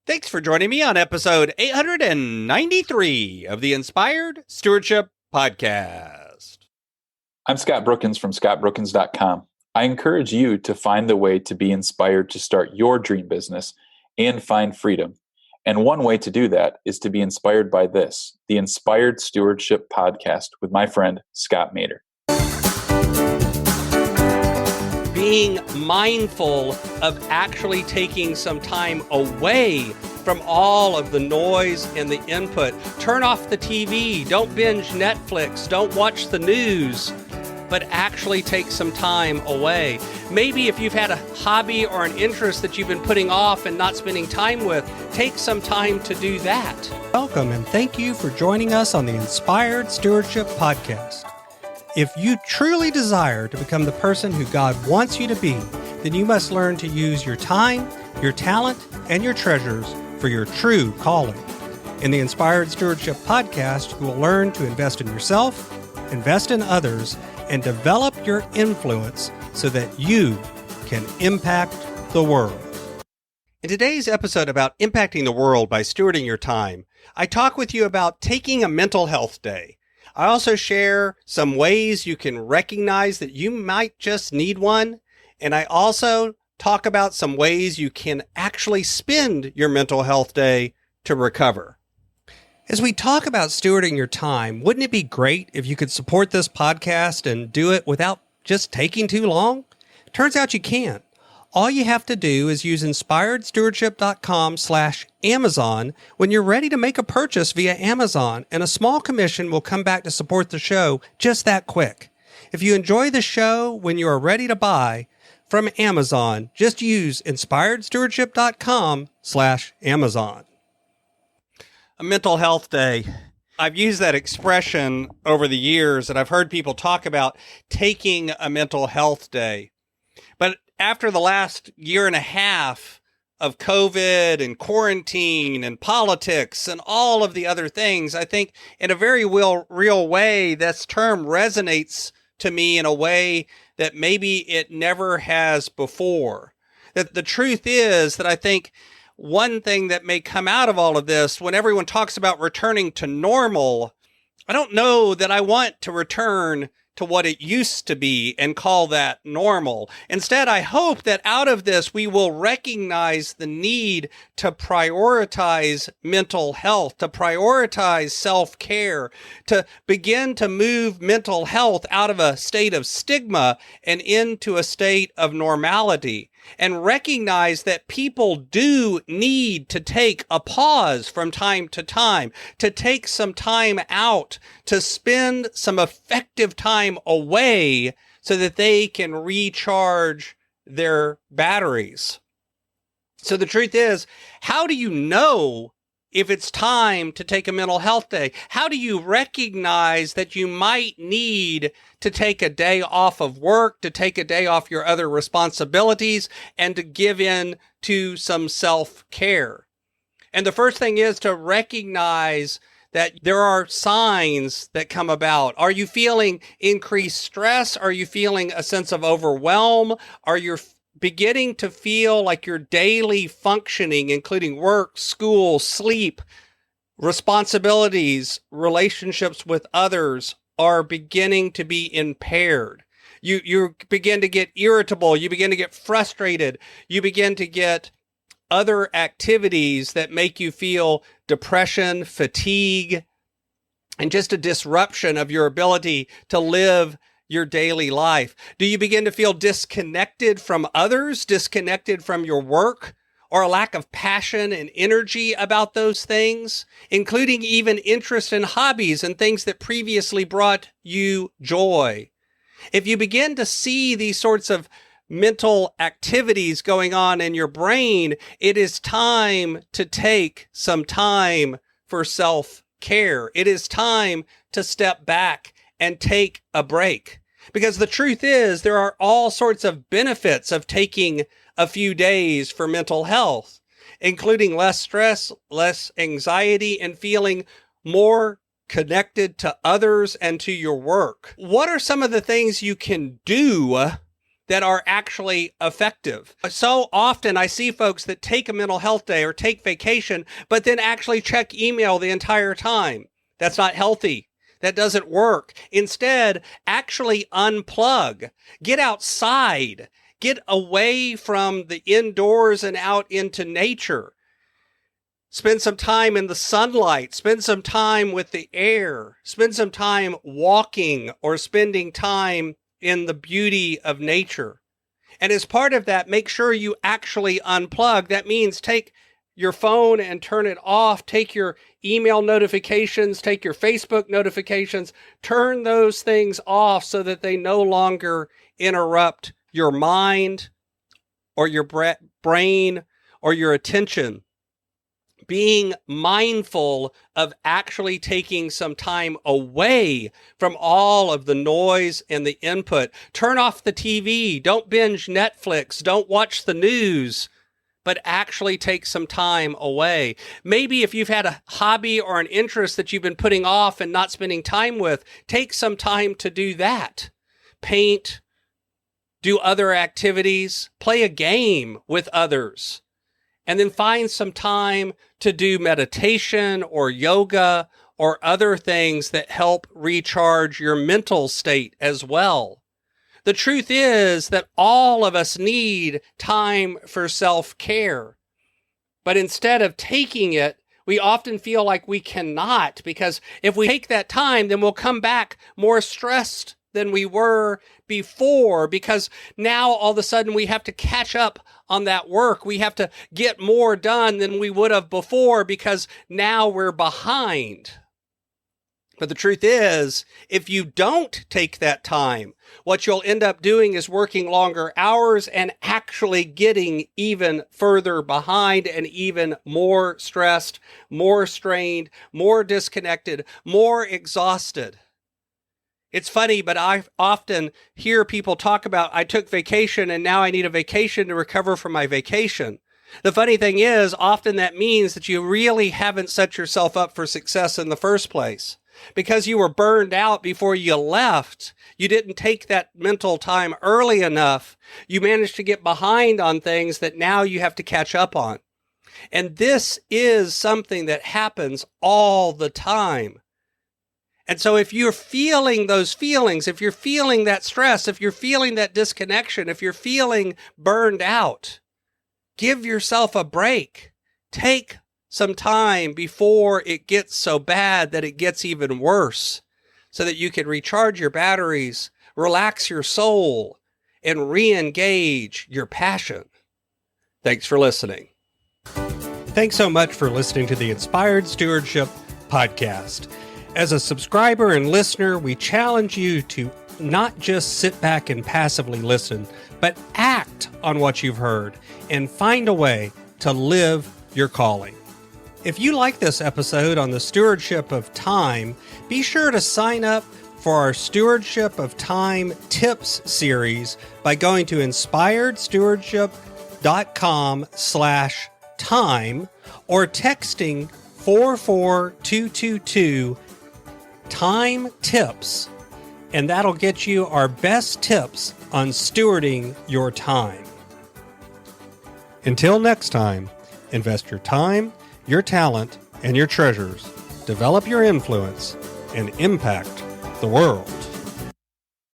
Thanks for joining me on episode 893 of the Inspired Stewardship Podcast. I'm Scott Brookins from scottbrookins.com. I encourage you to find the way to be inspired to start your dream business and find freedom. And one way to do that is to be inspired by this, the Inspired Stewardship Podcast with my friend, Scott Mader. Being mindful of actually taking some time away from all of the noise and the input. Turn off the TV, don't binge Netflix, don't watch the news, but actually take some time away. Maybe if you've had a hobby or an interest that you've been putting off and not spending time with, take some time to do that. Welcome and thank you for joining us on the Inspired Stewardship Podcast. If you truly desire to become the person who God wants you to be, then you must learn to use your time, your talent, and your treasures for your true calling. In the Inspired Stewardship Podcast, you will learn to invest in yourself, invest in others, and develop your influence so that you can impact the world. In today's episode about impacting the world by stewarding your time, I talk with you about taking a mental health day. I also share some ways you can recognize that you might just need one. And I also talk about some ways you can actually spend your mental health day to recover. As we talk about stewarding your time, wouldn't it be great if you could support this podcast and do it without just taking too long? Turns out you can't. All you have to do is use inspiredstewardship.com/Amazon when you're ready to make a purchase via Amazon, and a small commission will come back to support the show just that quick. If you enjoy the show when you are ready to buy from Amazon, just use inspiredstewardship.com/Amazon. A mental health day. I've used that expression over the years, and I've heard people talk about taking a mental health day. But after the last year and a half of COVID and quarantine and politics and all of the other things, I think in a very real way, this term resonates to me in a way that maybe it never has before. That the truth is that I think one thing that may come out of all of this, when everyone talks about returning to normal, I don't know that I want to return to what it used to be and call that normal. Instead, I hope that out of this, we will recognize the need to prioritize mental health, to prioritize self-care, to begin to move mental health out of a state of stigma and into a state of normality. And recognize that people do need to take a pause from time to time, to take some time out, to spend some effective time away so that they can recharge their batteries. So the truth is, how do you know if it's time to take a mental health day? How do you recognize that you might need to take a day off of work, to take a day off your other responsibilities, and to give in to some self-care? And the first thing is to recognize that there are signs that come about. Are you feeling increased stress? Are you feeling a sense of overwhelm? Are you beginning to feel like your daily functioning, including work, school, sleep, responsibilities, relationships with others, are beginning to be impaired? You begin to get irritable. You begin to get frustrated. You begin to get other activities that make you feel depression, fatigue, and just a disruption of your ability to live your daily life. Do you begin to feel disconnected from others, disconnected from your work, or a lack of passion and energy about those things, including even interest in hobbies and things that previously brought you joy? If you begin to see these sorts of mental activities going on in your brain, it is time to take some time for self-care. It is time to step back and take a break. Because the truth is, there are all sorts of benefits of taking a few days for mental health, including less stress, less anxiety, and feeling more connected to others and to your work. What are some of the things you can do that are actually effective. So often I see folks that take a mental health day or take vacation, but then actually check email the entire time. That's not healthy. That doesn't work. Instead, actually unplug. Get outside. Get away from the indoors and out into nature. Spend some time in the sunlight. Spend some time with the air. Spend some time walking or spending time in the beauty of nature. And as part of that, make sure you actually unplug. That means take your phone and turn it off. Take your email notifications, take your Facebook notifications, turn those things off so that they no longer interrupt your mind or your brain or your attention. Being mindful of actually taking some time away from all of the noise and the input. Turn off the TV. Don't binge Netflix. Don't watch the news, but actually take some time away. Maybe if you've had a hobby or an interest that you've been putting off and not spending time with, take some time to do that. Paint, do other activities, play a game with others. And then find some time to do meditation or yoga or other things that help recharge your mental state as well. The truth is that all of us need time for self-care. But instead of taking it, we often feel like we cannot, because if we take that time, then we'll come back more stressed than we were before, because now all of a sudden we have to catch up on that work. We have to get more done than we would have before because now we're behind. But the truth is, if you don't take that time, what you'll end up doing is working longer hours and actually getting even further behind and even more stressed, more strained, more disconnected, more exhausted. It's funny, but I often hear people talk about, I took vacation and now I need a vacation to recover from my vacation. The funny thing is, often that means that you really haven't set yourself up for success in the first place. Because you were burned out before you left. You didn't take that mental time early enough. You managed to get behind on things that now you have to catch up on. And this is something that happens all the time. And so if you're feeling those feelings, if you're feeling that stress, if you're feeling that disconnection, if you're feeling burned out, give yourself a break. Take some time before it gets so bad that it gets even worse, so that you can recharge your batteries, relax your soul, and re-engage your passion. Thanks for listening. Thanks so much for listening to the Inspired Stewardship podcast. As a subscriber and listener, we challenge you to not just sit back and passively listen, but act on what you've heard and find a way to live your calling. If you like this episode on the stewardship of time, be sure to sign up for our Stewardship of Time Tips series by going to inspiredstewardship.com/time or texting 44222 Time Tips, and that'll get you our best tips on stewarding your time. Until next time, invest your time, your talent, and your treasures. Develop your influence and impact the world.